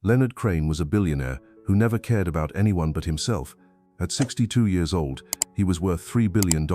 Leonard Crane was a billionaire who never cared about anyone but himself. At 62 years old, he was worth $3 billion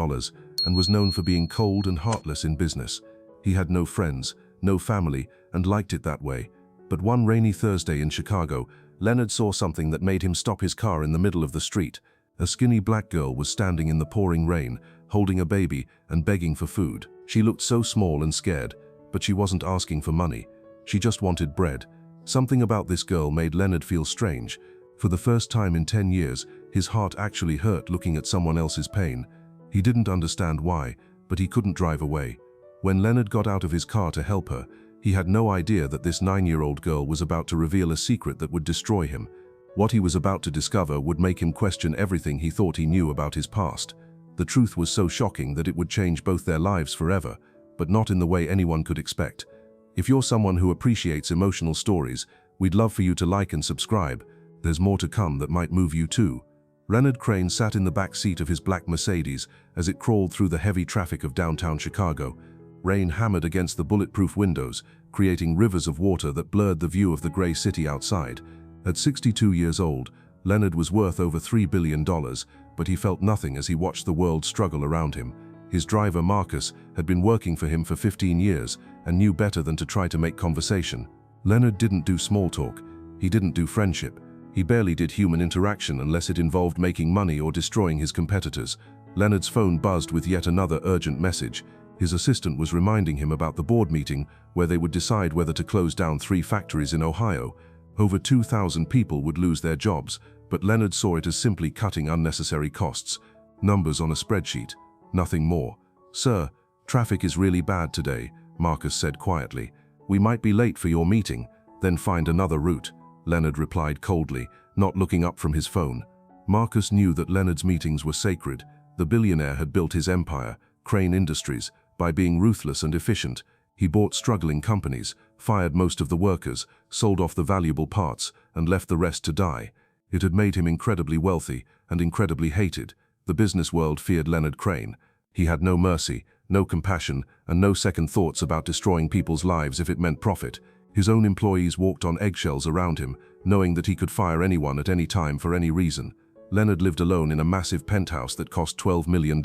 and was known for being cold and heartless in business. He had no friends, no family, and liked it that way. But one rainy Thursday in Chicago, Leonard saw something that made him stop his car in the middle of the street. A skinny black girl was standing in the pouring rain, holding a baby and begging for food. She looked so small and scared, but she wasn't asking for money. She just wanted bread. Something about this girl made Leonard feel strange. For the first time in 10 years, his heart actually hurt looking at someone else's pain. He didn't understand why, but he couldn't drive away. When Leonard got out of his car to help her, he had no idea that this 9-year-old girl was about to reveal a secret that would destroy him. What he was about to discover would make him question everything he thought he knew about his past. The truth was so shocking that it would change both their lives forever, but not in the way anyone could expect. If you're someone who appreciates emotional stories, we'd love for you to like and subscribe. There's more to come that might move you too. Leonard Crane sat in the back seat of his black Mercedes as it crawled through the heavy traffic of downtown Chicago. Rain hammered against the bulletproof windows, creating rivers of water that blurred the view of the gray city outside. At 62 years old, Leonard was worth over $3 billion, but he felt nothing as he watched the world struggle around him. His driver, Marcus, had been working for him for 15 years and knew better than to try to make conversation. Leonard didn't do small talk. He didn't do friendship. He barely did human interaction unless it involved making money or destroying his competitors. Leonard's phone buzzed with yet another urgent message. His assistant was reminding him about the board meeting where they would decide whether to close down 3 factories in Ohio. Over 2,000 people would lose their jobs, but Leonard saw it as simply cutting unnecessary costs. Numbers on a spreadsheet, nothing more. "Sir, traffic is really bad today," Marcus said quietly. "We might be late for your meeting, then find another route," Leonard replied coldly, not looking up from his phone. Marcus knew that Leonard's meetings were sacred. The billionaire had built his empire, Crane Industries, by being ruthless and efficient. He bought struggling companies, fired most of the workers, sold off the valuable parts, and left the rest to die. It had made him incredibly wealthy and incredibly hated. The business world feared Leonard Crane. He had no mercy, no compassion, and no second thoughts about destroying people's lives if it meant profit. His own employees walked on eggshells around him, knowing that he could fire anyone at any time for any reason. Leonard lived alone in a massive penthouse that cost $12 million.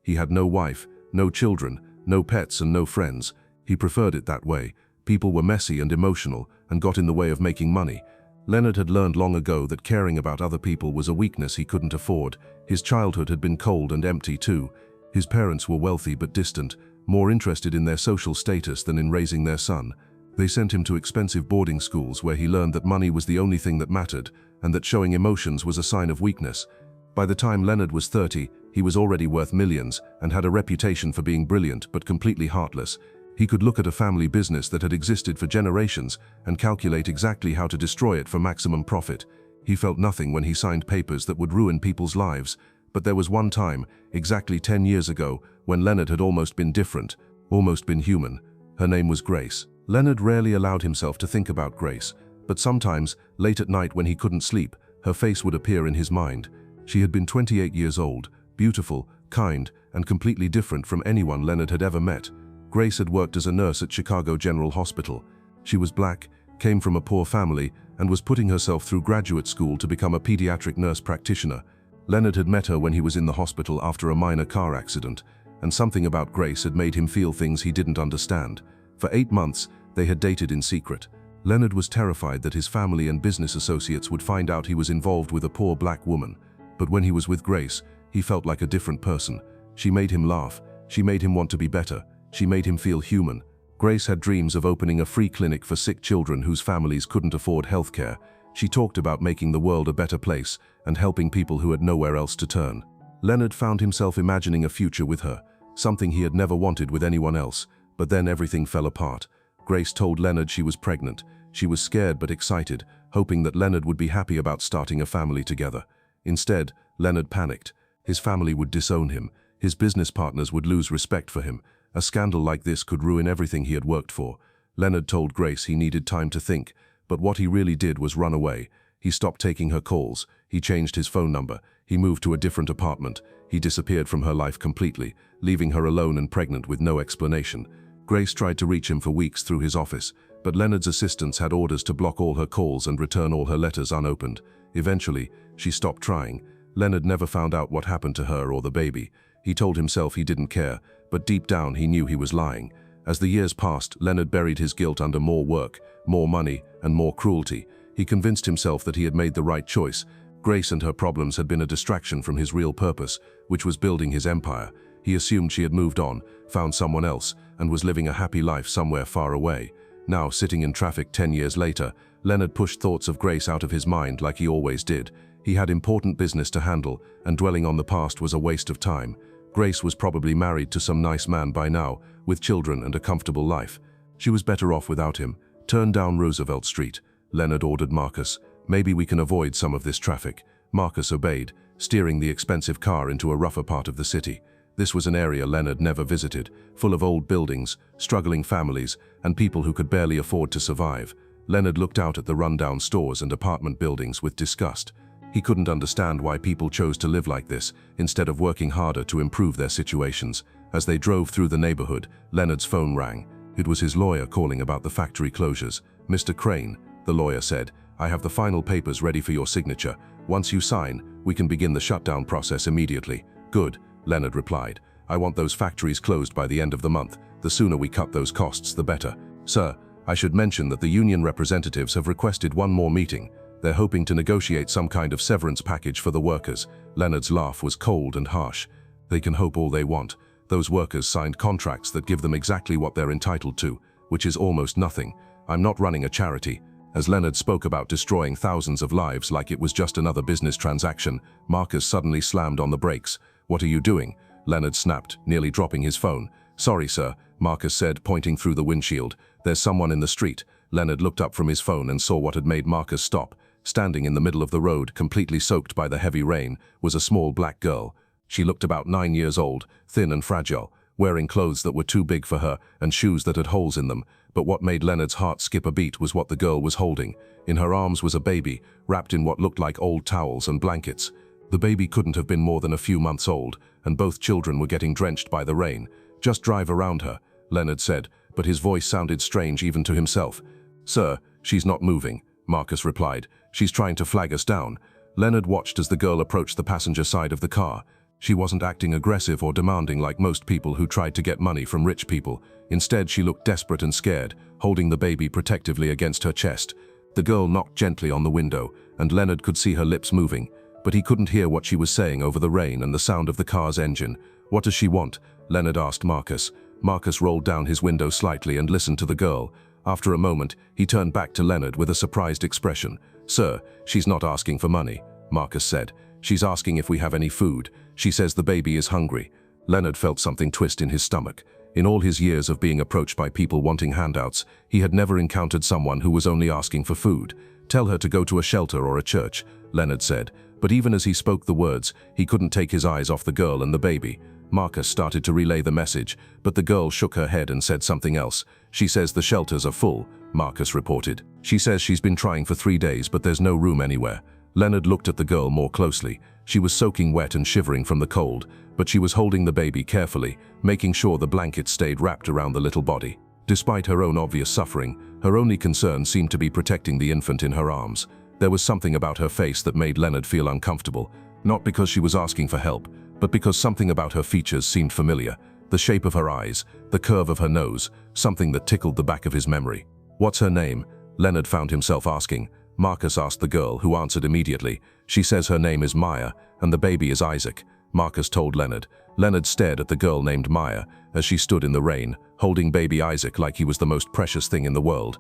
He had no wife, no children, no pets, and no friends. He preferred it that way. People were messy and emotional and got in the way of making money. Leonard had learned long ago that caring about other people was a weakness he couldn't afford. His childhood had been cold and empty too. His parents were wealthy but distant, more interested in their social status than in raising their son. They sent him to expensive boarding schools where he learned that money was the only thing that mattered and that showing emotions was a sign of weakness. By the time Leonard was 30, he was already worth millions and had a reputation for being brilliant but completely heartless. He could look at a family business that had existed for generations and calculate exactly how to destroy it for maximum profit. He felt nothing when he signed papers that would ruin people's lives. But there was one time, exactly 10 years ago, when Leonard had almost been different, almost been human. Her name was Grace. Leonard rarely allowed himself to think about Grace, but sometimes, late at night when he couldn't sleep, her face would appear in his mind. She had been 28 years old, beautiful, kind, and completely different from anyone Leonard had ever met. Grace had worked as a nurse at Chicago General Hospital. She was black, came from a poor family, and was putting herself through graduate school to become a pediatric nurse practitioner. Leonard had met her when he was in the hospital after a minor car accident, and something about Grace had made him feel things he didn't understand. For 8 months, they had dated in secret. Leonard was terrified that his family and business associates would find out he was involved with a poor black woman. But when he was with Grace, he felt like a different person. She made him laugh. She made him want to be better. She made him feel human. Grace had dreams of opening a free clinic for sick children whose families couldn't afford health care. She talked about making the world a better place and helping people who had nowhere else to turn. Leonard found himself imagining a future with her, something he had never wanted with anyone else. But then everything fell apart. Grace told Leonard she was pregnant. She was scared but excited, hoping that Leonard would be happy about starting a family together. Instead, Leonard panicked. His family would disown him. His business partners would lose respect for him. A scandal like this could ruin everything he had worked for. Leonard told Grace he needed time to think, but what he really did was run away. He stopped taking her calls. He changed his phone number. He moved to a different apartment. He disappeared from her life completely, leaving her alone and pregnant with no explanation. Grace tried to reach him for weeks through his office, but Leonard's assistants had orders to block all her calls and return all her letters unopened. Eventually, she stopped trying. Leonard never found out what happened to her or the baby. He told himself he didn't care, but deep down he knew he was lying. As the years passed, Leonard buried his guilt under more work, more money, and more cruelty. He convinced himself that he had made the right choice. Grace and her problems had been a distraction from his real purpose, which was building his empire. He assumed she had moved on, found someone else, and was living a happy life somewhere far away. Now, sitting in traffic 10 years later, Leonard pushed thoughts of Grace out of his mind like he always did. He had important business to handle, and dwelling on the past was a waste of time. Grace was probably married to some nice man by now, with children and a comfortable life. She was better off without him. Turn down Roosevelt Street. Leonard ordered Marcus. Maybe we can avoid some of this traffic. Marcus obeyed, steering the expensive car into a rougher part of the city. This was an area Leonard never visited, full of old buildings, struggling families, and people who could barely afford to survive. Leonard looked out at the rundown stores and apartment buildings with disgust. He couldn't understand why people chose to live like this, instead of working harder to improve their situations. As they drove through the neighborhood, Leonard's phone rang. It was his lawyer calling about the factory closures. "Mr. Crane," the lawyer said, "I have the final papers ready for your signature. Once you sign, we can begin the shutdown process immediately." "Good," Leonard replied. "I want those factories closed by the end of the month. The sooner we cut those costs, the better." "Sir, I should mention that the union representatives have requested one more meeting. They're hoping to negotiate some kind of severance package for the workers." Leonard's laugh was cold and harsh. "They can hope all they want. Those workers signed contracts that give them exactly what they're entitled to, which is almost nothing. I'm not running a charity." As Leonard spoke about destroying thousands of lives like it was just another business transaction, Marcus suddenly slammed on the brakes. "What are you doing?" Leonard snapped, nearly dropping his phone. "Sorry, sir," Marcus said, pointing through the windshield. "There's someone in the street." Leonard looked up from his phone and saw what had made Marcus stop. Standing in the middle of the road, completely soaked by the heavy rain, was a small black girl. She looked about 9 years old, thin and fragile, wearing clothes that were too big for her and shoes that had holes in them. But what made Leonard's heart skip a beat was what the girl was holding. In her arms was a baby, wrapped in what looked like old towels and blankets. The baby couldn't have been more than a few months old, and both children were getting drenched by the rain. "Just drive around her," Leonard said, but his voice sounded strange even to himself. "Sir, she's not moving," Marcus replied. "She's trying to flag us down." Leonard watched as the girl approached the passenger side of the car. She wasn't acting aggressive or demanding like most people who tried to get money from rich people. Instead, she looked desperate and scared, holding the baby protectively against her chest. The girl knocked gently on the window, and Leonard could see her lips moving, but he couldn't hear what she was saying over the rain and the sound of the car's engine. "What does she want?" Leonard asked Marcus. Marcus rolled down his window slightly and listened to the girl. After a moment, he turned back to Leonard with a surprised expression. "Sir, she's not asking for money," Marcus said. "She's asking if we have any food. She says the baby is hungry." Leonard felt something twist in his stomach. In all his years of being approached by people wanting handouts, he had never encountered someone who was only asking for food. "Tell her to go to a shelter or a church," Leonard said. But even as he spoke the words, he couldn't take his eyes off the girl and the baby. Marcus started to relay the message, but the girl shook her head and said something else. "She says the shelters are full," Marcus reported. "She says she's been trying for 3 days, but there's no room anywhere." Leonard looked at the girl more closely. She was soaking wet and shivering from the cold, but she was holding the baby carefully, making sure the blanket stayed wrapped around the little body. Despite her own obvious suffering, her only concern seemed to be protecting the infant in her arms. There was something about her face that made Leonard feel uncomfortable, not because she was asking for help, but because something about her features seemed familiar. The shape of her eyes, the curve of her nose, something that tickled the back of his memory. "What's her name?" Leonard found himself asking. Marcus asked the girl, who answered immediately. "She says her name is Maya, and the baby is Isaac," Marcus told Leonard. Leonard stared at the girl named Maya as she stood in the rain, holding baby Isaac like he was the most precious thing in the world.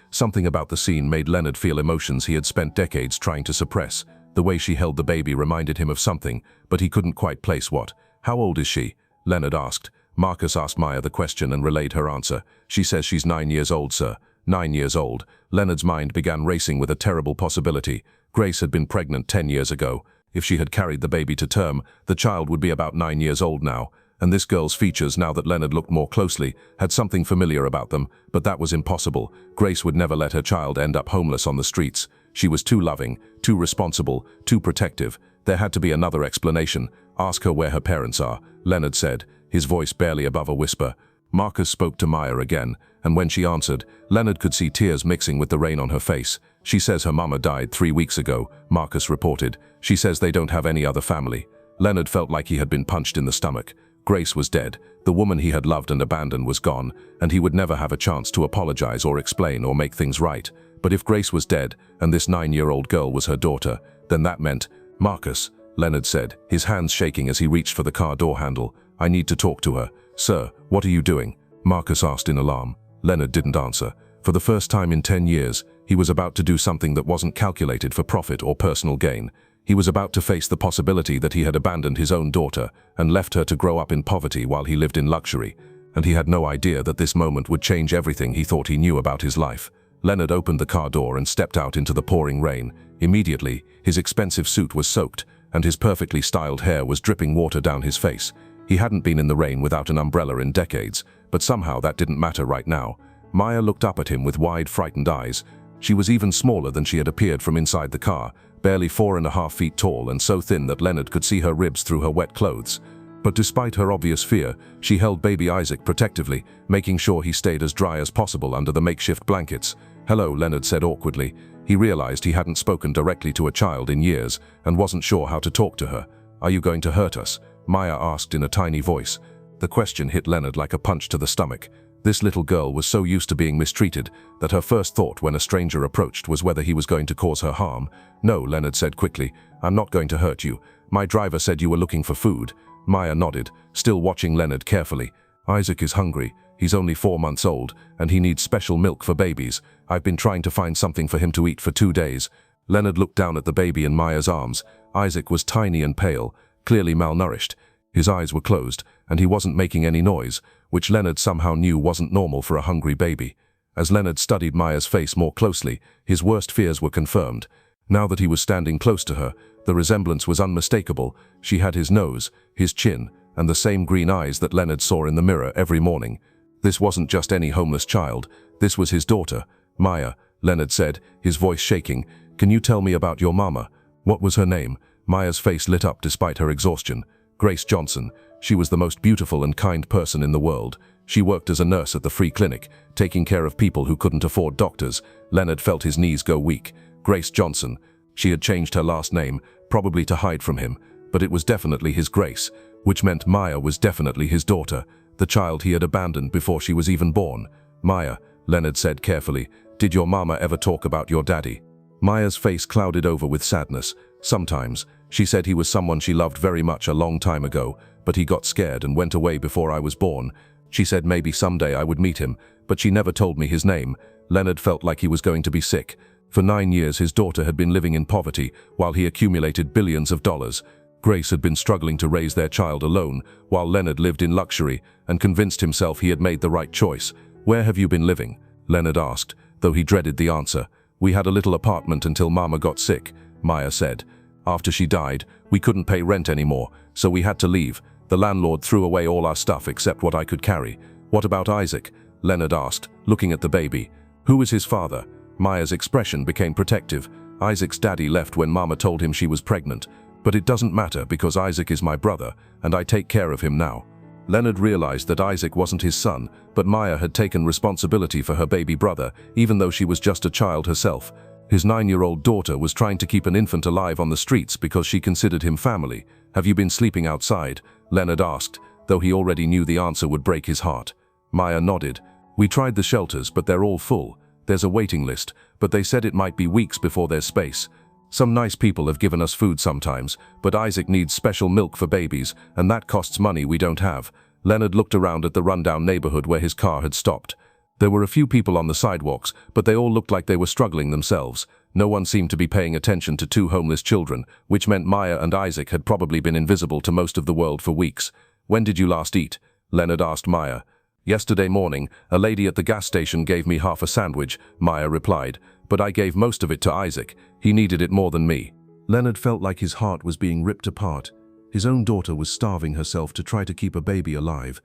Something about the scene made Leonard feel emotions he had spent decades trying to suppress. The way she held the baby reminded him of something, but he couldn't quite place what. "How old is she?" Leonard asked. Marcus asked Maya the question and relayed her answer. "She says she's 9 years old, sir." 9 years old. Leonard's mind began racing with a terrible possibility. Grace had been pregnant 10 years ago. If she had carried the baby to term, the child would be about 9 years old now. And this girl's features, now that Leonard looked more closely, had something familiar about them, but that was impossible. Grace would never let her child end up homeless on the streets. She was too loving, too responsible, too protective. There had to be another explanation. "Ask her where her parents are," Leonard said, his voice barely above a whisper. Marcus spoke to Maya again, and when she answered, Leonard could see tears mixing with the rain on her face. She says her mama died 3 weeks ago, Marcus reported. She says they don't have any other family. Leonard felt like he had been punched in the stomach. Grace was dead. The woman he had loved and abandoned was gone, and he would never have a chance to apologize or explain or make things right. But if Grace was dead, and this 9-year-old girl was her daughter, then that meant, Marcus, Leonard said, his hands shaking as he reached for the car door handle. I need to talk to her. Sir, what are you doing? Marcus asked in alarm. Leonard didn't answer. For the first time in 10 years, he was about to do something that wasn't calculated for profit or personal gain. He was about to face the possibility that he had abandoned his own daughter and left her to grow up in poverty while he lived in luxury, and he had no idea that this moment would change everything he thought he knew about his life. Leonard opened the car door and stepped out into the pouring rain. Immediately, his expensive suit was soaked, and his perfectly styled hair was dripping water down his face. He hadn't been in the rain without an umbrella in decades, but somehow that didn't matter right now. Maya looked up at him with wide, frightened eyes. She was even smaller than she had appeared from inside the car, barely 4.5 feet tall and so thin that Leonard could see her ribs through her wet clothes. But despite her obvious fear, she held baby Isaac protectively, making sure he stayed as dry as possible under the makeshift blankets. Hello, Leonard said awkwardly. He realized he hadn't spoken directly to a child in years and wasn't sure how to talk to her. Are you going to hurt us? Maya asked in a tiny voice. The question hit Leonard like a punch to the stomach. This little girl was so used to being mistreated that her first thought when a stranger approached was whether he was going to cause her harm. No, Leonard said quickly. I'm not going to hurt you. My driver said you were looking for food. Maya nodded, still watching Leonard carefully. Isaac is hungry. He's only 4 months old, and he needs special milk for babies. I've been trying to find something for him to eat for 2 days. Leonard looked down at the baby in Maya's arms. Isaac was tiny and pale, clearly malnourished. His eyes were closed, and he wasn't making any noise, which Leonard somehow knew wasn't normal for a hungry baby. As Leonard studied Maya's face more closely, his worst fears were confirmed. Now that he was standing close to her, the resemblance was unmistakable. She had his nose, his chin, and the same green eyes that Leonard saw in the mirror every morning. This wasn't just any homeless child. This was his daughter, Maya, Leonard said, his voice shaking. Can you tell me about your mama? What was her name? Maya's face lit up despite her exhaustion. Grace Johnson. She was the most beautiful and kind person in the world. She worked as a nurse at the free clinic, taking care of people who couldn't afford doctors. Leonard felt his knees go weak. Grace Johnson. She had changed her last name, probably to hide from him, but it was definitely his Grace, which meant Maya was definitely his daughter, the child he had abandoned before she was even born. Maya, Leonard said carefully, did your mama ever talk about your daddy? Maya's face clouded over with sadness. Sometimes. She said he was someone she loved very much a long time ago, but he got scared and went away before I was born. She said maybe someday I would meet him, but she never told me his name. Leonard felt like he was going to be sick. For 9 years his daughter had been living in poverty while he accumulated billions of dollars. Grace had been struggling to raise their child alone, while Leonard lived in luxury and convinced himself he had made the right choice. Where have you been living? Leonard asked, though he dreaded the answer. We had a little apartment until Mama got sick, Maya said. After she died, we couldn't pay rent anymore, so we had to leave. The landlord threw away all our stuff except what I could carry. What about Isaac? Leonard asked, looking at the baby. Who is his father? Maya's expression became protective. Isaac's daddy left when Mama told him she was pregnant. But it doesn't matter because Isaac is my brother, and I take care of him now. Leonard realized that Isaac wasn't his son, but Maya had taken responsibility for her baby brother, even though she was just a child herself. His 9-year-old daughter was trying to keep an infant alive on the streets because she considered him family. Have you been sleeping outside? Leonard asked, though he already knew the answer would break his heart. Maya nodded. We tried the shelters, but they're all full. There's a waiting list, but they said it might be weeks before there's space. Some nice people have given us food sometimes, but Isaac needs special milk for babies, and that costs money we don't have. Leonard looked around at the rundown neighborhood where his car had stopped. There were a few people on the sidewalks, but they all looked like they were struggling themselves. No one seemed to be paying attention to 2 homeless children, which meant Maya and Isaac had probably been invisible to most of the world for weeks. When did you last eat? Leonard asked Maya. Yesterday morning, a lady at the gas station gave me half a sandwich, Maya replied, but I gave most of it to Isaac. He needed it more than me. Leonard felt like his heart was being ripped apart. His own daughter was starving herself to try to keep a baby alive.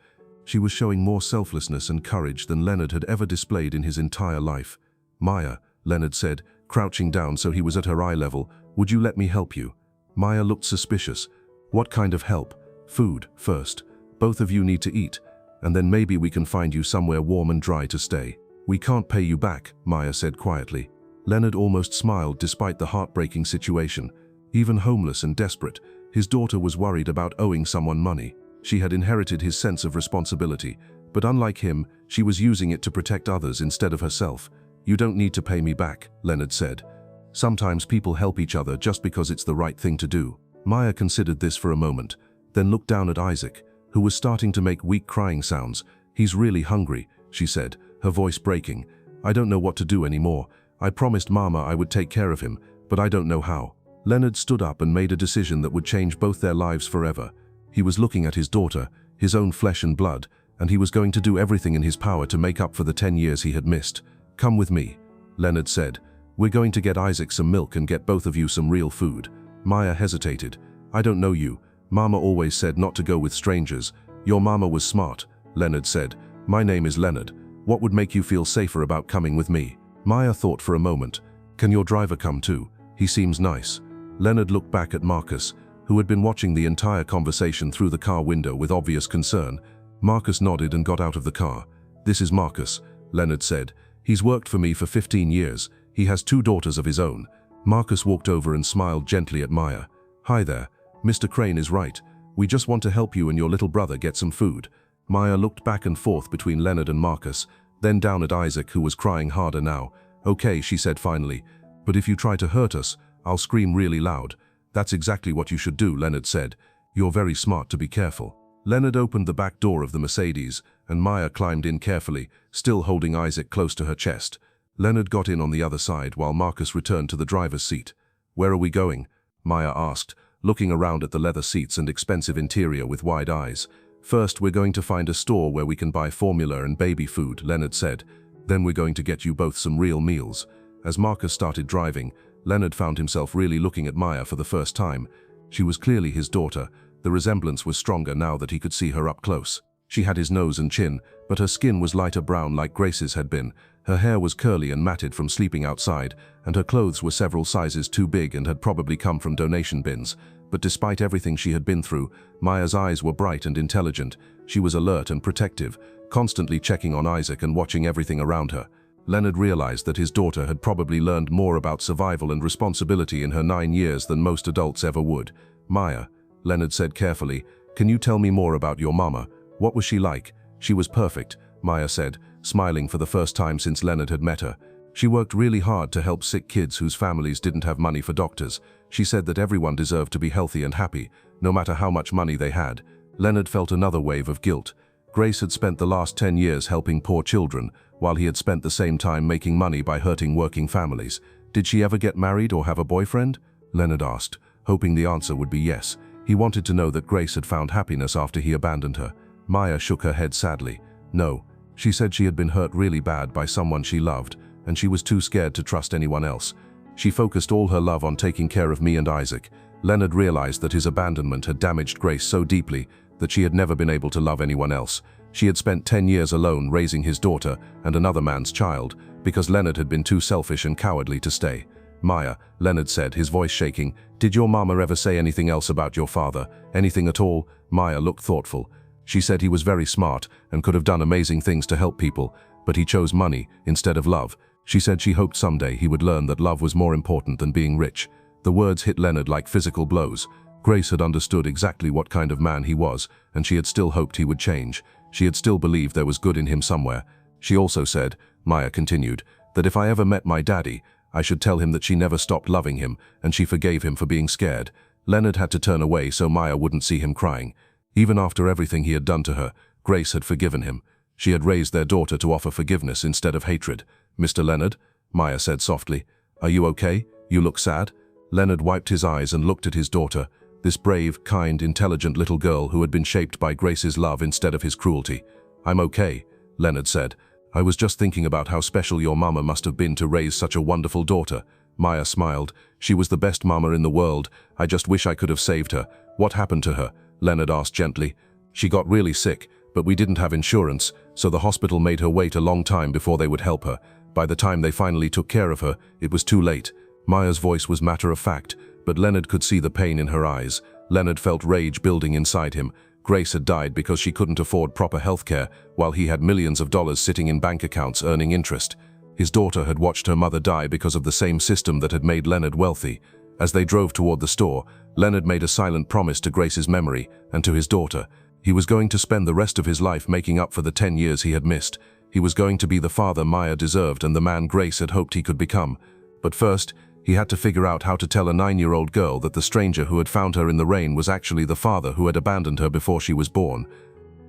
She was showing more selflessness and courage than Leonard had ever displayed in his entire life. Maya, Leonard said, crouching down so he was at her eye level, would you let me help you? Maya looked suspicious. What kind of help? Food, first. Both of you need to eat, and then maybe we can find you somewhere warm and dry to stay. "We can't pay you back," Maya said quietly. Leonard almost smiled despite the heartbreaking situation. Even homeless and desperate, his daughter was worried about owing someone money. She had inherited his sense of responsibility, but unlike him, she was using it to protect others instead of herself. "You don't need to pay me back," Leonard said. "Sometimes people help each other just because it's the right thing to do." Maya considered this for a moment, then looked down at Isaac, who was starting to make weak crying sounds. "He's really hungry," she said, her voice breaking. "I don't know what to do anymore. I promised Mama I would take care of him, but I don't know how." Leonard stood up and made a decision that would change both their lives forever. He was looking at his daughter, his own flesh and blood, and he was going to do everything in his power to make up for the 10 years he had missed. "Come with me," Leonard said. "We're going to get Isaac some milk and get both of you some real food." Maya hesitated. "I don't know you. Mama always said not to go with strangers." "Your mama was smart," Leonard said. "My name is Leonard. What would make you feel safer about coming with me?" Maya thought for a moment. "Can your driver come too? He seems nice." Leonard looked back at Marcus, who had been watching the entire conversation through the car window with obvious concern. Marcus nodded and got out of the car. "This is Marcus," Leonard said. "He's worked for me for 15 years. He has 2 daughters of his own." Marcus walked over and smiled gently at Maya. "Hi there. Mr. Crane is right. We just want to help you and your little brother get some food." Maya looked back and forth between Leonard and Marcus, then down at Isaac, who was crying harder now. "Okay," she said finally. "But if you try to hurt us, I'll scream really loud." "That's exactly what you should do," Leonard said. "You're very smart to be careful." Leonard opened the back door of the Mercedes, and Maya climbed in carefully, still holding Isaac close to her chest. Leonard got in on the other side while Marcus returned to the driver's seat. "Where are we going?" Maya asked, looking around at the leather seats and expensive interior with wide eyes. "First, we're going to find a store where we can buy formula and baby food," Leonard said. "Then we're going to get you both some real meals." As Marcus started driving, Leonard found himself really looking at Maya for the first time. She was clearly his daughter. The resemblance was stronger now that he could see her up close. She had his nose and chin, but her skin was lighter brown like Grace's had been. Her hair was curly and matted from sleeping outside, and her clothes were several sizes too big and had probably come from donation bins. But despite everything she had been through, Maya's eyes were bright and intelligent. She was alert and protective, constantly checking on Isaac and watching everything around her. Leonard realized that his daughter had probably learned more about survival and responsibility in her 9 years than most adults ever would. "Maya," Leonard said carefully, "can you tell me more about your mama? What was she like?" "She was perfect," Maya said, smiling for the first time since Leonard had met her. "She worked really hard to help sick kids whose families didn't have money for doctors. She said that everyone deserved to be healthy and happy, no matter how much money they had." Leonard felt another wave of guilt. Grace had spent the last 10 years helping poor children, while he had spent the same time making money by hurting working families. "Did she ever get married or have a boyfriend?" Leonard asked, hoping the answer would be yes. He wanted to know that Grace had found happiness after he abandoned her. Maya shook her head sadly. "No. She said she had been hurt really bad by someone she loved, and she was too scared to trust anyone else. She focused all her love on taking care of me and Isaac." Leonard realized that his abandonment had damaged Grace so deeply that she had never been able to love anyone else. She had spent 10 years alone raising his daughter and another man's child because Leonard had been too selfish and cowardly to stay. "Maya," Leonard said, his voice shaking, "did your mama ever say anything else about your father? Anything at all?" Maya looked thoughtful. "She said he was very smart and could have done amazing things to help people, but he chose money instead of love. She said she hoped someday he would learn that love was more important than being rich." The words hit Leonard like physical blows. Grace had understood exactly what kind of man he was, and she had still hoped he would change. She had still believed there was good in him somewhere. "She also said," Maya continued, "that if I ever met my daddy, I should tell him that she never stopped loving him, and she forgave him for being scared." Leonard had to turn away so Maya wouldn't see him crying. Even after everything he had done to her, Grace had forgiven him. She had raised their daughter to offer forgiveness instead of hatred. "Mr. Leonard," Maya said softly, "are you okay? You look sad." Leonard wiped his eyes and looked at his daughter, this brave, kind, intelligent little girl who had been shaped by Grace's love instead of his cruelty. "I'm okay," Leonard said. "I was just thinking about how special your mama must have been to raise such a wonderful daughter." Maya smiled. "She was the best mama in the world. I just wish I could have saved her." "What happened to her?" Leonard asked gently. "She got really sick, but we didn't have insurance, so the hospital made her wait a long time before they would help her. By the time they finally took care of her, it was too late." Maya's voice was matter of fact, but Leonard could see the pain in her eyes. Leonard felt rage building inside him. Grace had died because she couldn't afford proper healthcare, while he had millions of dollars sitting in bank accounts earning interest. His daughter had watched her mother die because of the same system that had made Leonard wealthy. As they drove toward the store, Leonard made a silent promise to Grace's memory and to his daughter. He was going to spend the rest of his life making up for the 10 years he had missed. He was going to be the father Maya deserved and the man Grace had hoped he could become. But first, he had to figure out how to tell a 9-year-old girl that the stranger who had found her in the rain was actually the father who had abandoned her before she was born.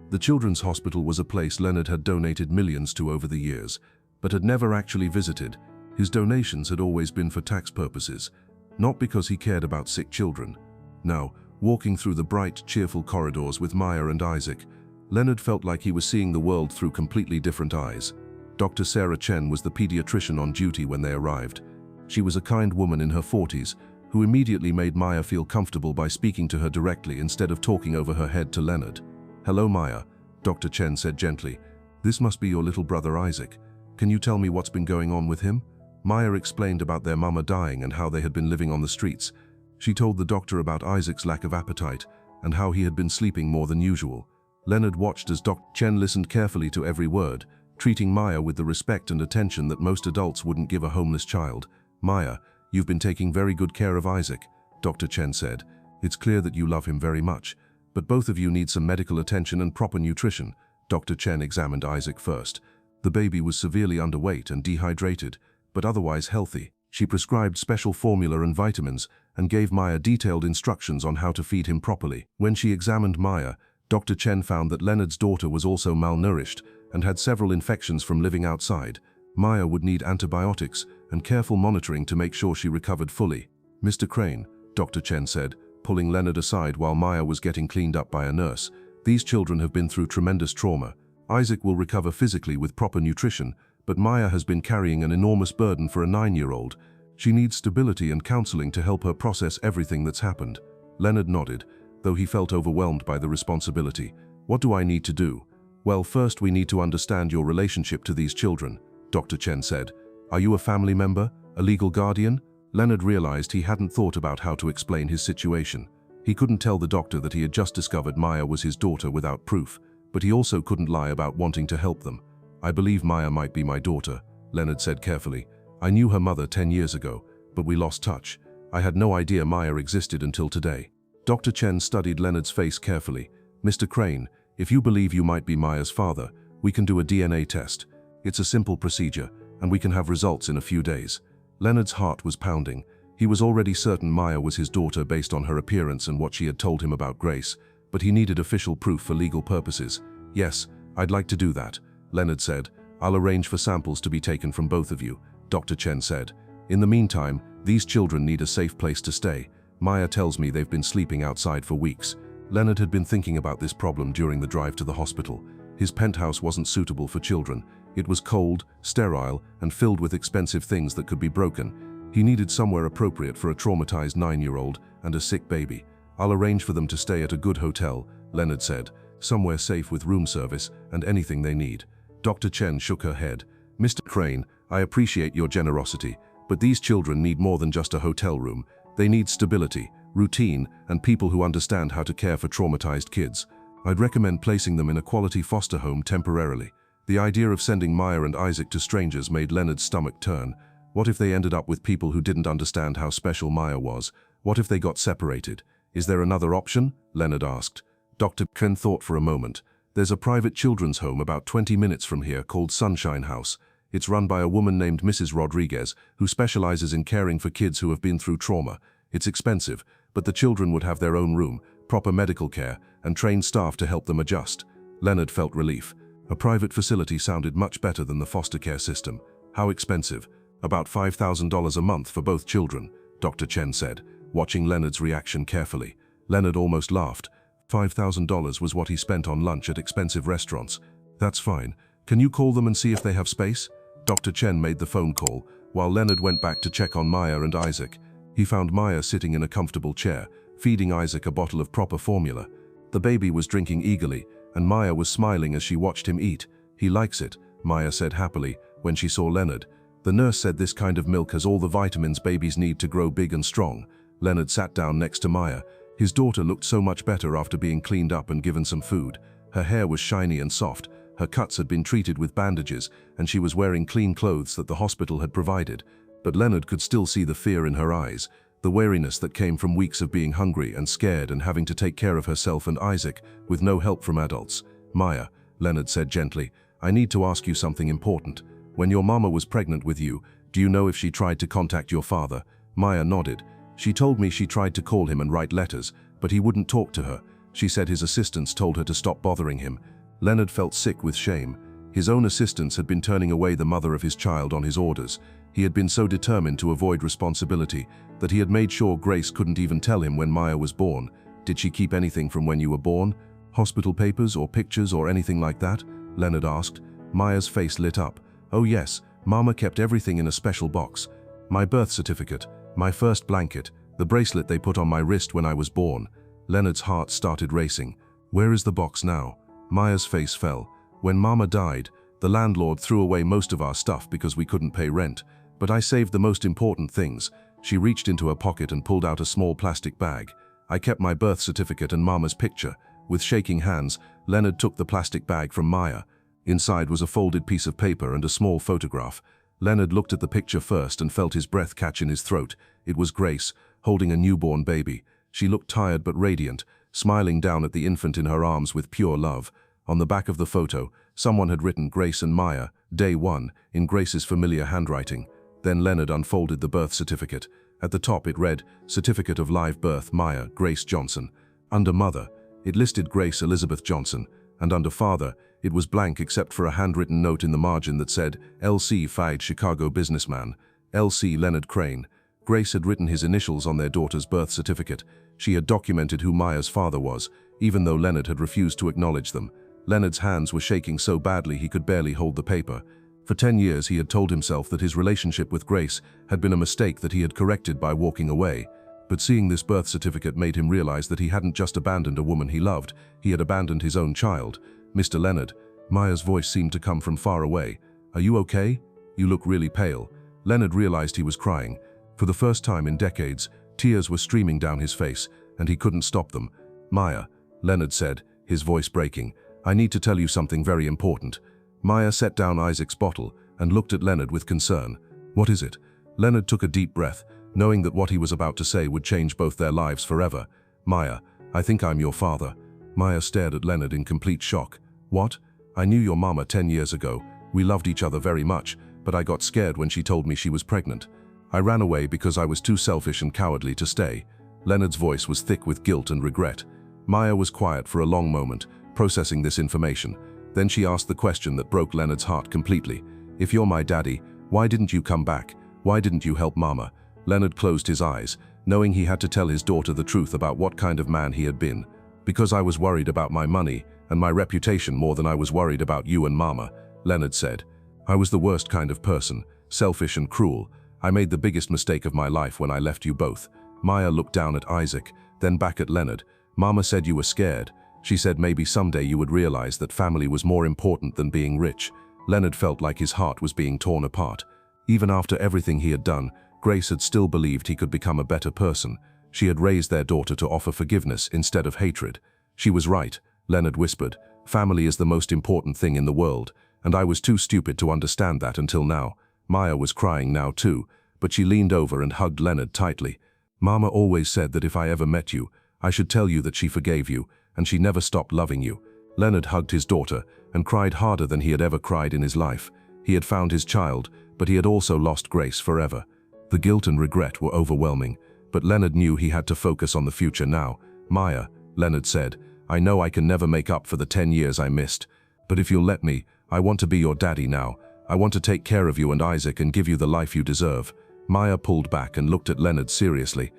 The children's hospital was a place Leonard had donated millions to over the years, but had never actually visited. His donations had always been for tax purposes, not because he cared about sick children. Now, walking through the bright, cheerful corridors with Maya and Isaac, Leonard felt like he was seeing the world through completely different eyes. Dr. Sarah Chen was the pediatrician on duty when they arrived. She was a kind woman in her 40s, who immediately made Maya feel comfortable by speaking to her directly instead of talking over her head to Leonard. "Hello, Maya," Dr. Chen said gently. "This must be your little brother Isaac. Can you tell me what's been going on with him?" Maya explained about their mama dying and how they had been living on the streets. She told the doctor about Isaac's lack of appetite and how he had been sleeping more than usual. Leonard watched as Dr. Chen listened carefully to every word, treating Maya with the respect and attention that most adults wouldn't give a homeless child. "Maya, you've been taking very good care of Isaac," Dr. Chen said. "It's clear that you love him very much, but both of you need some medical attention and proper nutrition." Dr. Chen examined Isaac first. The baby was severely underweight and dehydrated, but otherwise healthy. She prescribed special formula and vitamins and gave Maya detailed instructions on how to feed him properly. When she examined Maya, Dr. Chen found that Leonard's daughter was also malnourished and had several infections from living outside. Maya would need antibiotics and careful monitoring to make sure she recovered fully. "Mr. Crane," Dr. Chen said, pulling Leonard aside while Maya was getting cleaned up by a nurse, "these children have been through tremendous trauma. Isaac will recover physically with proper nutrition, but Maya has been carrying an enormous burden for a 9-year-old. She needs stability and counseling to help her process everything that's happened." Leonard nodded, though he felt overwhelmed by the responsibility. "What do I need to do?" "Well, first we need to understand your relationship to these children," Dr. Chen said. "Are you a family member? A legal guardian?" Leonard realized he hadn't thought about how to explain his situation. He couldn't tell the doctor that he had just discovered Maya was his daughter without proof, but he also couldn't lie about wanting to help them. "I believe Maya might be my daughter," Leonard said carefully. "I knew her mother 10 years ago, but we lost touch. I had no idea Maya existed until today." Dr. Chen studied Leonard's face carefully. "Mr. Crane, if you believe you might be Maya's father, we can do a DNA test. It's a simple procedure, and we can have results in a few days." Leonard's heart was pounding. He was already certain Maya was his daughter based on her appearance and what she had told him about Grace, but he needed official proof for legal purposes. "Yes, I'd like to do that," Leonard said. "I'll arrange for samples to be taken from both of you," Dr. Chen said. "In the meantime, these children need a safe place to stay. Maya tells me they've been sleeping outside for weeks." Leonard had been thinking about this problem during the drive to the hospital. His penthouse wasn't suitable for children. It was cold, sterile, and filled with expensive things that could be broken. He needed somewhere appropriate for a traumatized 9-year-old and a sick baby. "I'll arrange for them to stay at a good hotel," Leonard said. "Somewhere safe with room service and anything they need." Dr. Chen shook her head. "Mr. Crane, I appreciate your generosity, but these children need more than just a hotel room. They need stability, routine, and people who understand how to care for traumatized kids. I'd recommend placing them in a quality foster home temporarily." The idea of sending Maya and Isaac to strangers made Leonard's stomach turn. What if they ended up with people who didn't understand how special Maya was? What if they got separated? "Is there another option?" Leonard asked. Dr. Chen thought for a moment. "There's a private children's home about 20 minutes from here called Sunshine House. It's run by a woman named Mrs. Rodriguez, who specializes in caring for kids who have been through trauma. It's expensive, but the children would have their own room, proper medical care, and trained staff to help them adjust." Leonard felt relief. A private facility sounded much better than the foster care system. "How expensive?" "About $5,000 a month for both children," Dr. Chen said, watching Leonard's reaction carefully. Leonard almost laughed. $5,000 was what he spent on lunch at expensive restaurants. "That's fine. Can you call them and see if they have space?" Dr. Chen made the phone call, while Leonard went back to check on Maya and Isaac. He found Maya sitting in a comfortable chair, feeding Isaac a bottle of proper formula. The baby was drinking eagerly, and Maya was smiling as she watched him eat. "He likes it," Maya said happily when she saw Leonard. "The nurse said this kind of milk has all the vitamins babies need to grow big and strong." Leonard sat down next to Maya. His daughter looked so much better after being cleaned up and given some food. Her hair was shiny and soft, her cuts had been treated with bandages, and she was wearing clean clothes that the hospital had provided. But Leonard could still see the fear in her eyes, the weariness that came from weeks of being hungry and scared and having to take care of herself and Isaac, with no help from adults. "Maya," Leonard said gently, "I need to ask you something important. When your mama was pregnant with you, do you know if she tried to contact your father?" Maya nodded. "She told me she tried to call him and write letters, but he wouldn't talk to her. She said his assistants told her to stop bothering him." Leonard felt sick with shame. His own assistants had been turning away the mother of his child on his orders. He had been so determined to avoid responsibility that he had made sure Grace couldn't even tell him when Maya was born. "Did she keep anything from when you were born? Hospital papers or pictures or anything like that?" Leonard asked. Maya's face lit up. "Oh yes, Mama kept everything in a special box. My birth certificate, my first blanket, the bracelet they put on my wrist when I was born." Leonard's heart started racing. "Where is the box now?" Maya's face fell. "When Mama died, the landlord threw away most of our stuff because we couldn't pay rent. But I saved the most important things." She reached into her pocket and pulled out a small plastic bag. "I kept my birth certificate and Mama's picture." With shaking hands, Leonard took the plastic bag from Maya. Inside was a folded piece of paper and a small photograph. Leonard looked at the picture first and felt his breath catch in his throat. It was Grace, holding a newborn baby. She looked tired but radiant, smiling down at the infant in her arms with pure love. On the back of the photo, someone had written "Grace and Maya, Day 1, in Grace's familiar handwriting. Then Leonard unfolded the birth certificate. At the top it read, "Certificate of Live Birth, Maya, Grace Johnson." Under Mother, it listed Grace Elizabeth Johnson, and under Father, it was blank except for a handwritten note in the margin that said, "L.C. Fagg, Chicago businessman, L.C. Leonard Crane." Grace had written his initials on their daughter's birth certificate. She had documented who Maya's father was, even though Leonard had refused to acknowledge them. Leonard's hands were shaking so badly he could barely hold the paper. For 10 years he had told himself that his relationship with Grace had been a mistake that he had corrected by walking away. But seeing this birth certificate made him realize that he hadn't just abandoned a woman he loved, he had abandoned his own child. "Mr. Leonard," Maya's voice seemed to come from far away. "Are you okay? You look really pale." Leonard realized he was crying. For the first time in decades, tears were streaming down his face, and he couldn't stop them. "Maya," Leonard said, his voice breaking, "I need to tell you something very important." Maya set down Isaac's bottle and looked at Leonard with concern. "What is it?" Leonard took a deep breath, knowing that what he was about to say would change both their lives forever. "Maya, I think I'm your father." Maya stared at Leonard in complete shock. "What? I knew your mama 10 years ago. We loved each other very much, but I got scared when she told me she was pregnant. I ran away because I was too selfish and cowardly to stay." Leonard's voice was thick with guilt and regret. Maya was quiet for a long moment, processing this information. Then she asked the question that broke Leonard's heart completely. "If you're my daddy, why didn't you come back? Why didn't you help Mama?" Leonard closed his eyes, knowing he had to tell his daughter the truth about what kind of man he had been. "Because I was worried about my money and my reputation more than I was worried about you and Mama," Leonard said. "I was the worst kind of person, selfish and cruel. I made the biggest mistake of my life when I left you both." Maya looked down at Isaac, then back at Leonard. "Mama said you were scared. She said maybe someday you would realize that family was more important than being rich." Leonard felt like his heart was being torn apart. Even after everything he had done, Grace had still believed he could become a better person. She had raised their daughter to offer forgiveness instead of hatred. "She was right," Leonard whispered. "Family is the most important thing in the world, and I was too stupid to understand that until now." Maya was crying now too, but she leaned over and hugged Leonard tightly. "Mama always said that if I ever met you, I should tell you that she forgave you, and she never stopped loving you." Leonard hugged his daughter and cried harder than he had ever cried in his life. He had found his child, but he had also lost Grace forever. The guilt and regret were overwhelming, but Leonard knew he had to focus on the future now. "Maya," Leonard said, "I know I can never make up for the 10 years I missed, but if you'll let me, I want to be your daddy now. I want to take care of you and Isaac and give you the life you deserve." Maya pulled back and looked at Leonard seriously.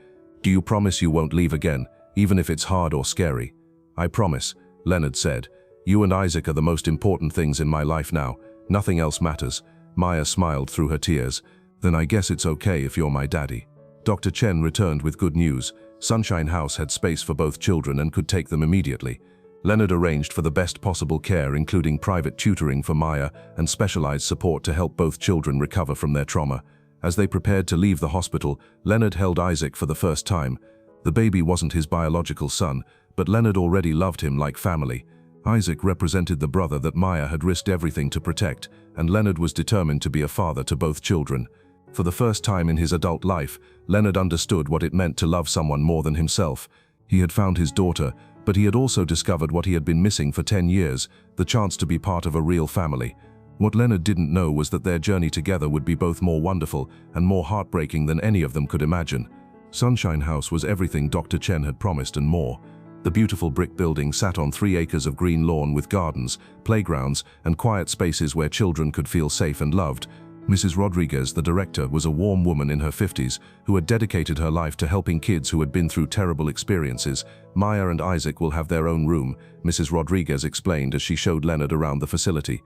"Do you promise you won't leave again, even if it's hard or scary?" "I promise," Leonard said. "You and Isaac are the most important things in my life now. Nothing else matters." Maya smiled through her tears. "Then I guess it's okay if you're my daddy." Dr. Chen returned with good news. Sunshine House had space for both children and could take them immediately. Leonard arranged for the best possible care, including private tutoring for Maya and specialized support to help both children recover from their trauma. As they prepared to leave the hospital, Leonard held Isaac for the first time. The baby wasn't his biological son, but Leonard already loved him like family. Isaac represented the brother that Maya had risked everything to protect, and Leonard was determined to be a father to both children. For the first time in his adult life, Leonard understood what it meant to love someone more than himself. He had found his daughter, but he had also discovered what he had been missing for 10 years, the chance to be part of a real family. What Leonard didn't know was that their journey together would be both more wonderful and more heartbreaking than any of them could imagine. Sunshine House was everything Dr. Chen had promised and more. The beautiful brick building sat on 3 acres of green lawn with gardens, playgrounds, and quiet spaces where children could feel safe and loved. Mrs. Rodriguez, the director, was a warm woman in her 50s who had dedicated her life to helping kids who had been through terrible experiences. Maya and Isaac will have their own room, Mrs. Rodriguez explained as she showed Leonard around the facility.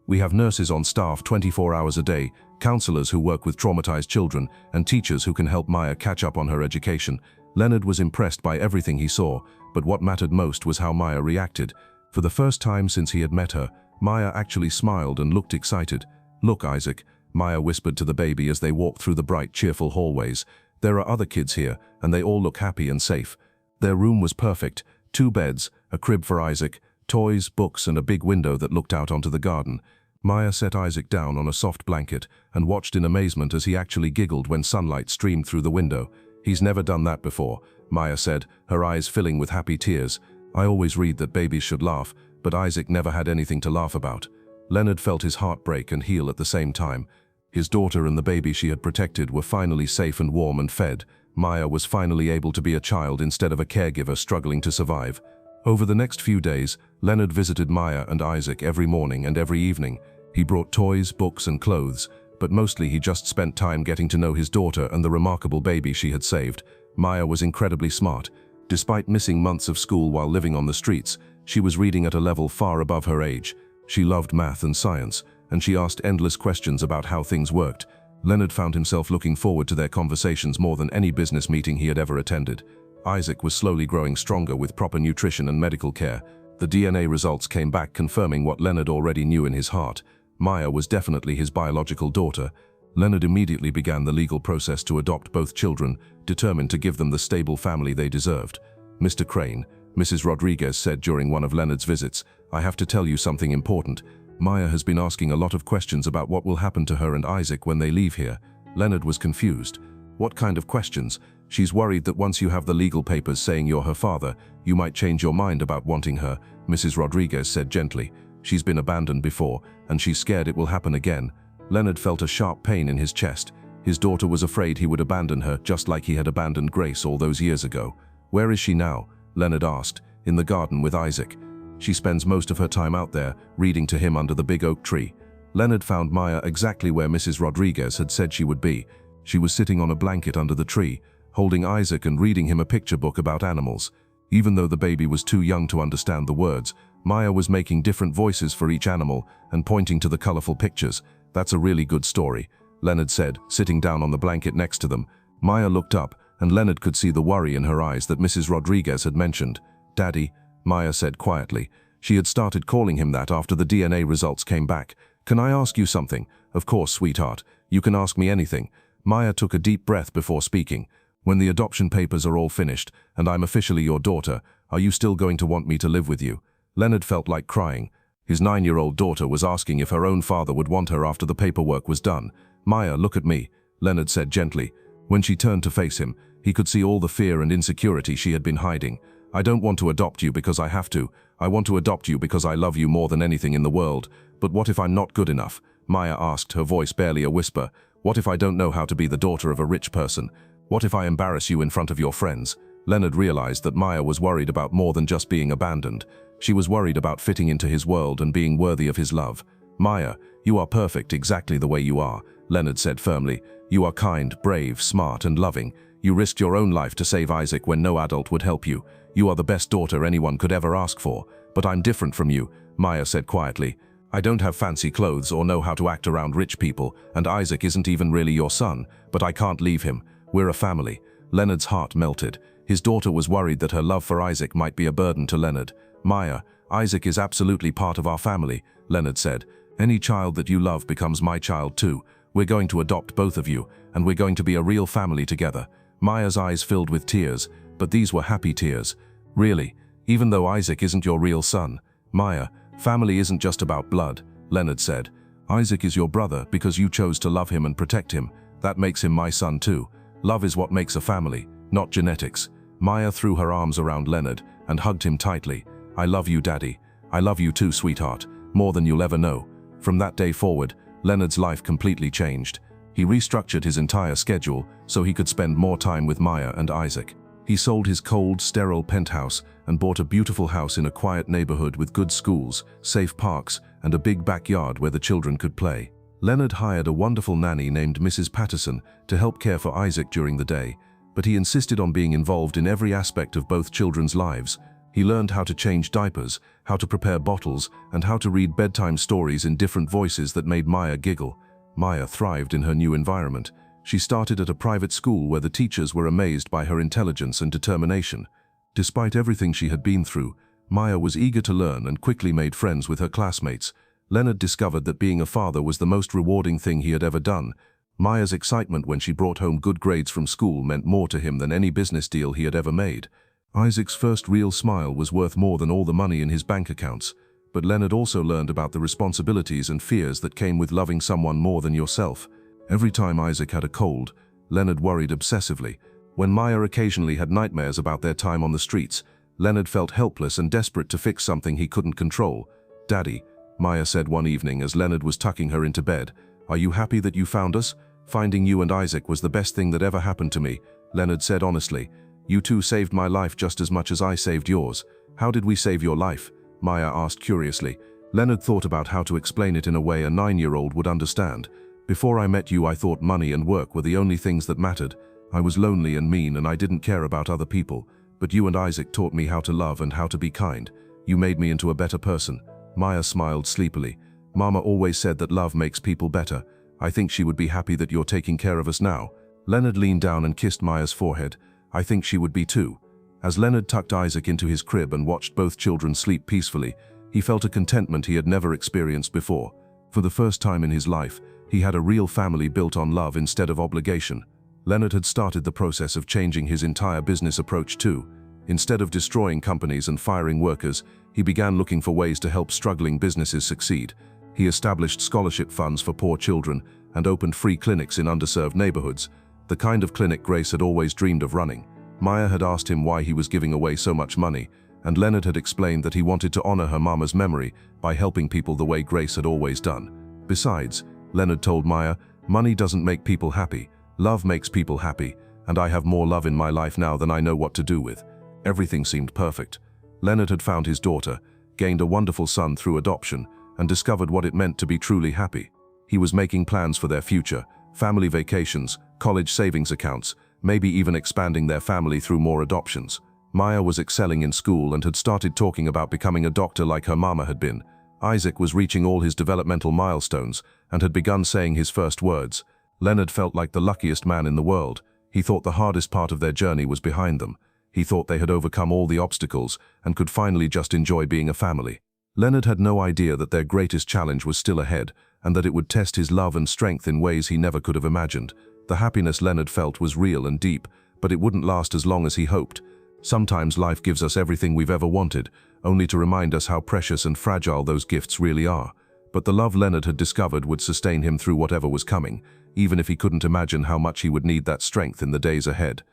We have nurses on staff 24 hours a day, counselors who work with traumatized children, and teachers who can help Maya catch up on her education. Leonard was impressed by everything he saw, but what mattered most was how Maya reacted. For the first time since he had met her, Maya actually smiled and looked excited. "Look, Isaac," Maya whispered to the baby as they walked through the bright, cheerful hallways. "There are other kids here, and they all look happy and safe." Their room was perfect. 2 beds, a crib for Isaac, toys, books, and a big window that looked out onto the garden. Maya set Isaac down on a soft blanket and watched in amazement as he actually giggled when sunlight streamed through the window. "He's never done that before," Maya said, her eyes filling with happy tears. "I always read that babies should laugh, but Isaac never had anything to laugh about." Leonard felt his heart break and heal at the same time. His daughter and the baby she had protected were finally safe and warm and fed. Maya was finally able to be a child instead of a caregiver struggling to survive. Over the next few days, Leonard visited Maya and Isaac every morning and every evening. He brought toys, books, and clothes, but mostly he just spent time getting to know his daughter and the remarkable baby she had saved. Maya was incredibly smart. Despite missing months of school while living on the streets, she was reading at a level far above her age. She loved math and science, and she asked endless questions about how things worked. Leonard found himself looking forward to their conversations more than any business meeting he had ever attended. Isaac was slowly growing stronger with proper nutrition and medical care. The DNA results came back confirming what Leonard already knew in his heart. Maya was definitely his biological daughter. Leonard immediately began the legal process to adopt both children, determined to give them the stable family they deserved. "Mr. Crane," Mrs. Rodriguez said during one of Leonard's visits, "I have to tell you something important. Maya has been asking a lot of questions about what will happen to her and Isaac when they leave here." Leonard was confused. "What kind of questions?" "She's worried that once you have the legal papers saying you're her father, you might change your mind about wanting her," Mrs. Rodriguez said gently. "She's been abandoned before, and she's scared it will happen again." Leonard felt a sharp pain in his chest. His daughter was afraid he would abandon her just like he had abandoned Grace all those years ago. "Where is she now?" Leonard asked. "In the garden with Isaac. She spends most of her time out there, reading to him under the big oak tree." Leonard found Maya exactly where Mrs. Rodriguez had said she would be. She was sitting on a blanket under the tree, holding Isaac and reading him a picture book about animals. Even though the baby was too young to understand the words, Maya was making different voices for each animal and pointing to the colorful pictures. "That's a really good story," Leonard said, sitting down on the blanket next to them. Maya looked up, and Leonard could see the worry in her eyes that Mrs. Rodriguez had mentioned. "Daddy," Maya said quietly. She had started calling him that after the DNA results came back. "Can I ask you something?" "Of course, sweetheart. You can ask me anything." Maya took a deep breath before speaking. "When the adoption papers are all finished, and I'm officially your daughter, are you still going to want me to live with you?" Leonard felt like crying. His 9-year-old daughter was asking if her own father would want her after the paperwork was done. "Maya, look at me," Leonard said gently. When she turned to face him, he could see all the fear and insecurity she had been hiding. "I don't want to adopt you because I have to. I want to adopt you because I love you more than anything in the world. But what if I'm not good enough?" Maya asked, her voice barely a whisper. "What if I don't know how to be the daughter of a rich person? What if I embarrass you in front of your friends?" Leonard realized that Maya was worried about more than just being abandoned. She was worried about fitting into his world and being worthy of his love. "Maya, you are perfect exactly the way you are," Leonard said firmly. "You are kind, brave, smart, and loving. You risked your own life to save Isaac when no adult would help you. You are the best daughter anyone could ever ask for. But I'm different from you," Maya said quietly. "I don't have fancy clothes or know how to act around rich people, and Isaac isn't even really your son, but I can't leave him. We're a family." Leonard's heart melted. His daughter was worried that her love for Isaac might be a burden to Leonard. "Maya, Isaac is absolutely part of our family," Leonard said. "Any child that you love becomes my child too. We're going to adopt both of you, and we're going to be a real family together." Maya's eyes filled with tears. but these were happy tears. Really, even though Isaac isn't your real son, Maya, family isn't just about blood, Leonard said. Isaac is your brother because you chose to love him and protect him. That makes him my son too. Love is what makes a family, not genetics. Maya threw her arms around Leonard and hugged him tightly. I love you, Daddy. I love you too, sweetheart, more than you'll ever know. From that day forward, Leonard's life completely changed. He restructured his entire schedule so he could spend more time with Maya and Isaac. He sold his cold, sterile penthouse and bought a beautiful house in a quiet neighborhood with good schools, safe parks, and a big backyard where the children could play. Leonard hired a wonderful nanny named Mrs. Patterson to help care for Isaac during the day, but he insisted on being involved in every aspect of both children's lives. He learned how to change diapers, how to prepare bottles, and how to read bedtime stories in different voices that made Maya giggle. Maya thrived in her new environment. She started at a private school where the teachers were amazed by her intelligence and determination. Despite everything she had been through, Maya was eager to learn and quickly made friends with her classmates. Leonard discovered that being a father was the most rewarding thing he had ever done. Maya's excitement when she brought home good grades from school meant more to him than any business deal he had ever made. Isaac's first real smile was worth more than all the money in his bank accounts. But Leonard also learned about the responsibilities and fears that came with loving someone more than yourself. Every time Isaac had a cold, Leonard worried obsessively. When Maya occasionally had nightmares about their time on the streets, Leonard felt helpless and desperate to fix something he couldn't control. Daddy, Maya said one evening as Leonard was tucking her into bed, are you happy that you found us? Finding you and Isaac was the best thing that ever happened to me, Leonard said honestly. You two saved my life just as much as I saved yours. How did we save your life? Maya asked curiously. Leonard thought about how to explain it in a way a 9-year-old would understand. Before I met you, I thought money and work were the only things that mattered. I was lonely and mean and I didn't care about other people. But you and Isaac taught me how to love and how to be kind. You made me into a better person. Maya smiled sleepily. Mama always said that love makes people better. I think she would be happy that you're taking care of us now. Leonard leaned down and kissed Maya's forehead. I think she would be too. As Leonard tucked Isaac into his crib and watched both children sleep peacefully, he felt a contentment he had never experienced before. For the first time in his life, he had a real family built on love instead of obligation. Leonard had started the process of changing his entire business approach too. Instead of destroying companies and firing workers, he began looking for ways to help struggling businesses succeed. He established scholarship funds for poor children and opened free clinics in underserved neighborhoods, the kind of clinic Grace had always dreamed of running. Maya had asked him why he was giving away so much money, and Leonard had explained that he wanted to honor her mama's memory by helping people the way Grace had always done. Besides, Leonard told Maya, money doesn't make people happy, love makes people happy, and I have more love in my life now than I know what to do with. Everything seemed perfect. Leonard had found his daughter, gained a wonderful son through adoption, and discovered what it meant to be truly happy. He was making plans for their future, family vacations, college savings accounts, maybe even expanding their family through more adoptions. Maya was excelling in school and had started talking about becoming a doctor like her mama had been. Isaac was reaching all his developmental milestones and had begun saying his first words. Leonard felt like the luckiest man in the world. He thought the hardest part of their journey was behind them. He thought they had overcome all the obstacles and could finally just enjoy being a family. Leonard had no idea that their greatest challenge was still ahead and that it would test his love and strength in ways he never could have imagined. The happiness Leonard felt was real and deep, but it wouldn't last as long as he hoped. Sometimes life gives us everything we've ever wanted, only to remind us how precious and fragile those gifts really are. But the love Leonard had discovered would sustain him through whatever was coming, even if he couldn't imagine how much he would need that strength in the days ahead.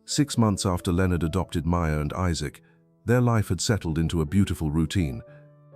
6 months after Leonard adopted Maya and Isaac, their life had settled into a beautiful routine.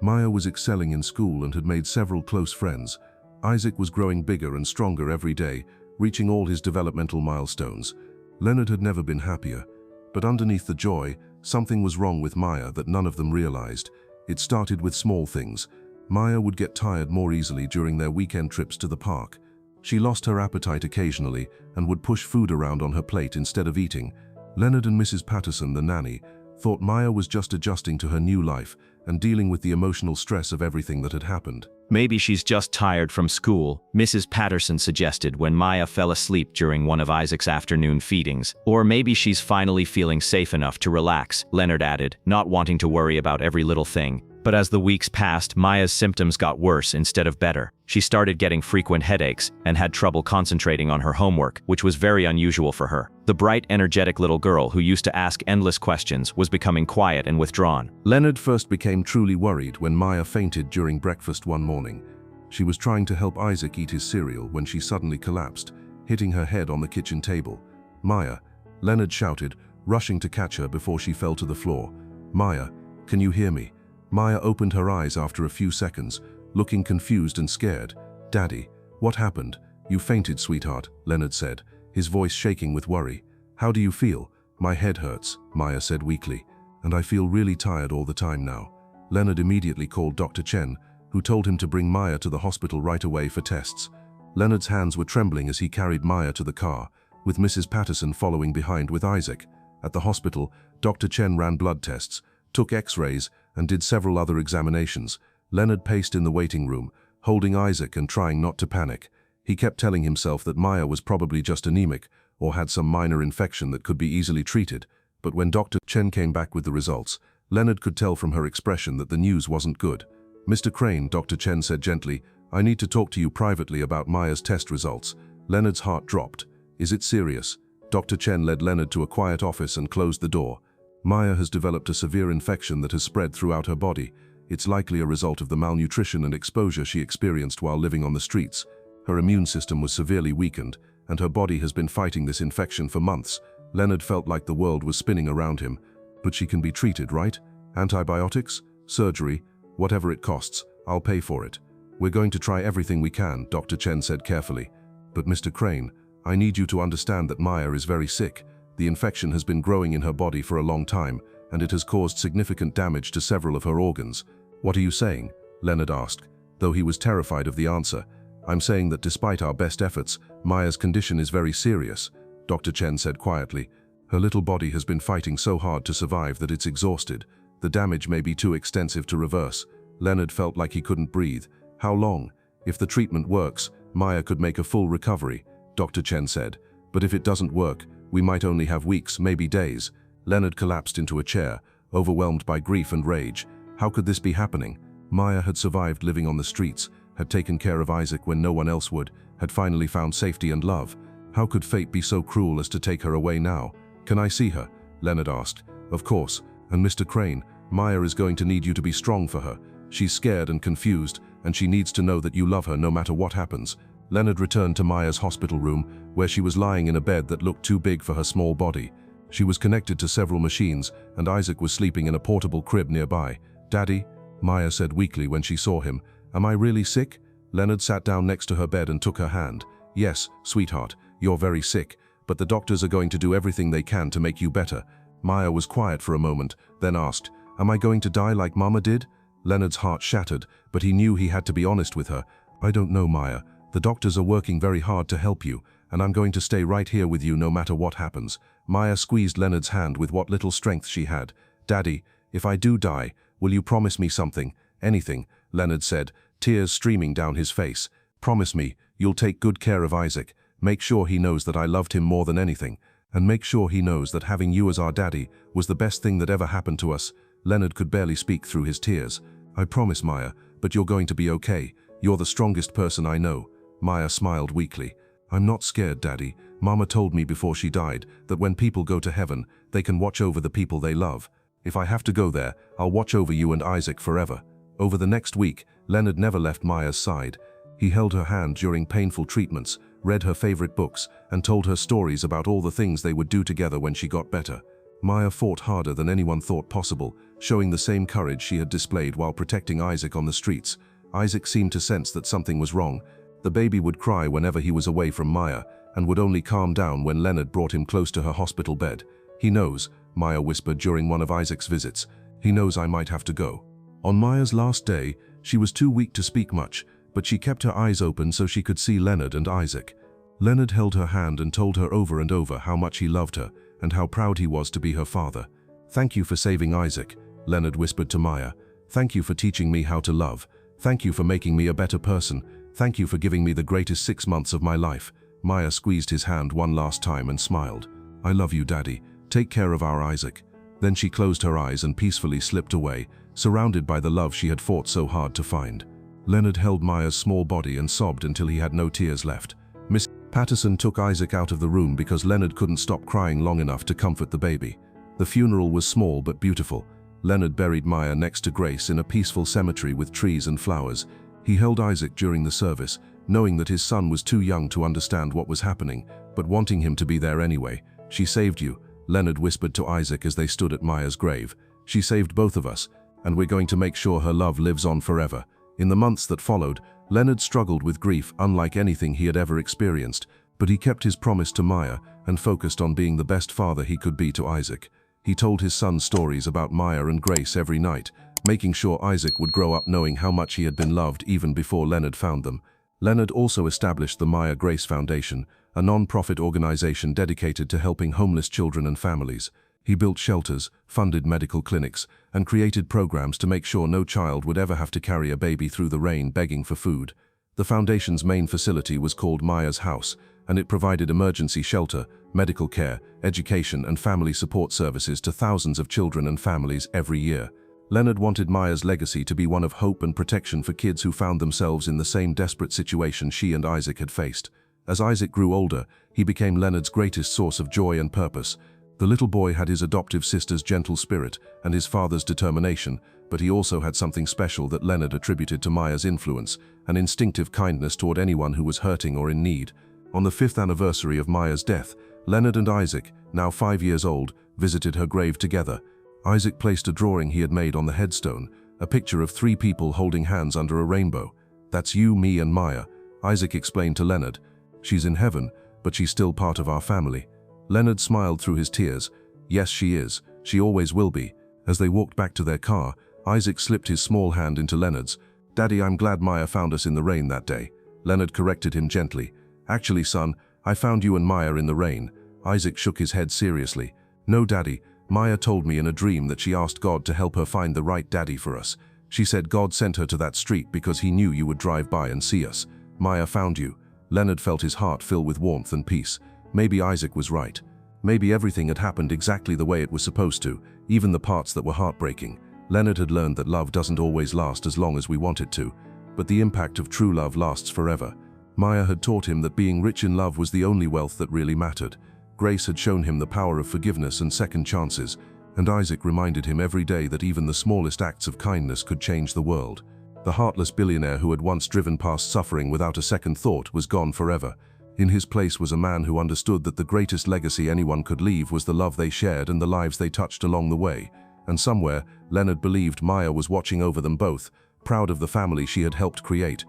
Maya was excelling in school and had made several close friends. Isaac was growing bigger and stronger every day, reaching all his developmental milestones. Leonard had never been happier, but underneath the joy, something was wrong with Maya that none of them realized. It started with small things. Maya would get tired more easily during their weekend trips to the park. She lost her appetite occasionally and would push food around on her plate instead of eating. Leonard and Mrs. Patterson, the nanny, thought Maya was just adjusting to her new life and dealing with the emotional stress of everything that had happened. Maybe she's just tired from school, Mrs. Patterson suggested when Maya fell asleep during one of Isaac's afternoon feedings. Or maybe she's finally feeling safe enough to relax, Leonard added, not wanting to worry about every little thing. But as the weeks passed, Maya's symptoms got worse instead of better. She started getting frequent headaches and had trouble concentrating on her homework, which was very unusual for her. The bright, energetic little girl who used to ask endless questions was becoming quiet and withdrawn. Leonard first became truly worried when Maya fainted during breakfast one morning. She was trying to help Isaac eat his cereal when she suddenly collapsed, hitting her head on the kitchen table. "Maya," Leonard shouted, rushing to catch her before she fell to the floor. "Maya, can you hear me?" Maya opened her eyes after a few seconds, looking confused and scared. "Daddy, what happened? You fainted, sweetheart," Leonard said, his voice shaking with worry. "How do you feel?" "My head hurts," Maya said weakly, "and I feel really tired all the time now." Leonard immediately called Dr. Chen, who told him to bring Maya to the hospital right away for tests. Leonard's hands were trembling as he carried Maya to the car, with Mrs. Patterson following behind with Isaac. At the hospital, Dr. Chen ran blood tests, took x-rays, and did several other examinations. Leonard paced in the waiting room, holding Isaac and trying not to panic. He kept telling himself that Maya was probably just anemic or had some minor infection that could be easily treated. But when Dr. Chen came back with the results, Leonard could tell from her expression that the news wasn't good. "Mr. Crane," Dr. Chen said gently, "I need to talk to you privately about Maya's test results." Leonard's heart dropped. "Is it serious?" Dr. Chen led Leonard to a quiet office and closed the door. "Maya has developed a severe infection that has spread throughout her body. It's likely a result of the malnutrition and exposure she experienced while living on the streets. Her immune system was severely weakened, and her body has been fighting this infection for months." Leonard felt like the world was spinning around him. "But she can be treated, right? Antibiotics? Surgery? Whatever it costs, I'll pay for it." "We're going to try everything we can," Dr. Chen said carefully. "But Mr. Crane, I need you to understand that Maya is very sick. The infection has been growing in her body for a long time, and it has caused significant damage to several of her organs." "What are you saying?" Leonard asked, though he was terrified of the answer. "I'm saying that despite our best efforts, Maya's condition is very serious," Dr. Chen said quietly. "Her little body has been fighting so hard to survive that it's exhausted. The damage may be too extensive to reverse." Leonard felt like he couldn't breathe. "How long? If the treatment works, Maya could make a full recovery," Dr. Chen said. "But if it doesn't work, we might only have weeks, maybe days." Leonard collapsed into a chair, overwhelmed by grief and rage. How could this be happening? Maya had survived living on the streets, had taken care of Isaac when no one else would, had finally found safety and love. How could fate be so cruel as to take her away now? "Can I see her?" Leonard asked. "Of course. And Mr. Crane, Maya is going to need you to be strong for her. She's scared and confused, and she needs to know that you love her no matter what happens." Leonard returned to Maya's hospital room, where she was lying in a bed that looked too big for her small body. She was connected to several machines, and Isaac was sleeping in a portable crib nearby. "Daddy," Maya said weakly when she saw him. "Am I really sick?" Leonard sat down next to her bed and took her hand. "Yes, sweetheart, you're very sick, but the doctors are going to do everything they can to make you better." Maya was quiet for a moment, then asked, "Am I going to die like Mama did?" Leonard's heart shattered, but he knew he had to be honest with her. "I don't know, Maya. The doctors are working very hard to help you, and I'm going to stay right here with you no matter what happens." Maya squeezed Leonard's hand with what little strength she had. "Daddy, if I do die, will you promise me something? Anything," Leonard said, tears streaming down his face. "Promise me you'll take good care of Isaac. Make sure he knows that I loved him more than anything. And make sure he knows that having you as our daddy was the best thing that ever happened to us." Leonard could barely speak through his tears. "I promise, Maya, but you're going to be okay. You're the strongest person I know." Maya smiled weakly. "I'm not scared, Daddy. Mama told me before she died that when people go to heaven, they can watch over the people they love. If I have to go there, I'll watch over you and Isaac forever." Over the next week, Leonard never left Maya's side. He held her hand during painful treatments, read her favorite books, and told her stories about all the things they would do together when she got better. Maya fought harder than anyone thought possible, showing the same courage she had displayed while protecting Isaac on the streets. Isaac seemed to sense that something was wrong. The baby would cry whenever he was away from Maya, and would only calm down when Leonard brought him close to her hospital bed. "He knows," Maya whispered during one of Isaac's visits. "He knows I might have to go." On Maya's last day, she was too weak to speak much, but she kept her eyes open so she could see Leonard and Isaac. Leonard held her hand and told her over and over how much he loved her, and how proud he was to be her father. "Thank you for saving Isaac," Leonard whispered to Maya. "Thank you for teaching me how to love. Thank you for making me a better person. Thank you for giving me the greatest 6 months of my life." Maya squeezed his hand one last time and smiled. "I love you, Daddy. Take care of our Isaac." Then she closed her eyes and peacefully slipped away, surrounded by the love she had fought so hard to find. Leonard held Maya's small body and sobbed until he had no tears left. Miss Patterson took Isaac out of the room because Leonard couldn't stop crying long enough to comfort the baby. The funeral was small but beautiful. Leonard buried Maya next to Grace in a peaceful cemetery with trees and flowers. He held Isaac during the service, knowing that his son was too young to understand what was happening, but wanting him to be there anyway. "She saved you," Leonard whispered to Isaac as they stood at Maya's grave. "She saved both of us, and we're going to make sure her love lives on forever." In the months that followed, Leonard struggled with grief unlike anything he had ever experienced, but he kept his promise to Maya and focused on being the best father he could be to Isaac. He told his son stories about Maya and Grace every night, making sure Isaac would grow up knowing how much he had been loved even before Leonard found them. Leonard also established the Maya Grace Foundation, a non-profit organization dedicated to helping homeless children and families. He built shelters, funded medical clinics, and created programs to make sure no child would ever have to carry a baby through the rain begging for food. The foundation's main facility was called Maya's House, and it provided emergency shelter, medical care, education, and family support services to thousands of children and families every year. Leonard wanted Maya's legacy to be one of hope and protection for kids who found themselves in the same desperate situation she and Isaac had faced. As Isaac grew older, he became Leonard's greatest source of joy and purpose. The little boy had his adoptive sister's gentle spirit and his father's determination, but he also had something special that Leonard attributed to Maya's influence, an instinctive kindness toward anyone who was hurting or in need. On the 5th anniversary of Maya's death, Leonard and Isaac, now 5 years old, visited her grave together. Isaac placed a drawing he had made on the headstone, a picture of 3 people holding hands under a rainbow. "That's you, me, and Maya," Isaac explained to Leonard. "She's in heaven, but she's still part of our family." Leonard smiled through his tears. "Yes, she is. She always will be." As they walked back to their car, Isaac slipped his small hand into Leonard's. "Daddy, I'm glad Maya found us in the rain that day." Leonard corrected him gently. "Actually, son, I found you and Maya in the rain." Isaac shook his head seriously. "No, Daddy. Maya told me in a dream that she asked God to help her find the right daddy for us. She said God sent her to that street because he knew you would drive by and see us. Maya found you." Leonard felt his heart fill with warmth and peace. Maybe Isaac was right. Maybe everything had happened exactly the way it was supposed to, even the parts that were heartbreaking. Leonard had learned that love doesn't always last as long as we want it to, but the impact of true love lasts forever. Maya had taught him that being rich in love was the only wealth that really mattered. Grace had shown him the power of forgiveness and second chances, and Isaac reminded him every day that even the smallest acts of kindness could change the world. The heartless billionaire who had once driven past suffering without a second thought was gone forever. In his place was a man who understood that the greatest legacy anyone could leave was the love they shared and the lives they touched along the way. And somewhere, Leonard believed Maya was watching over them both, proud of the family she had helped create.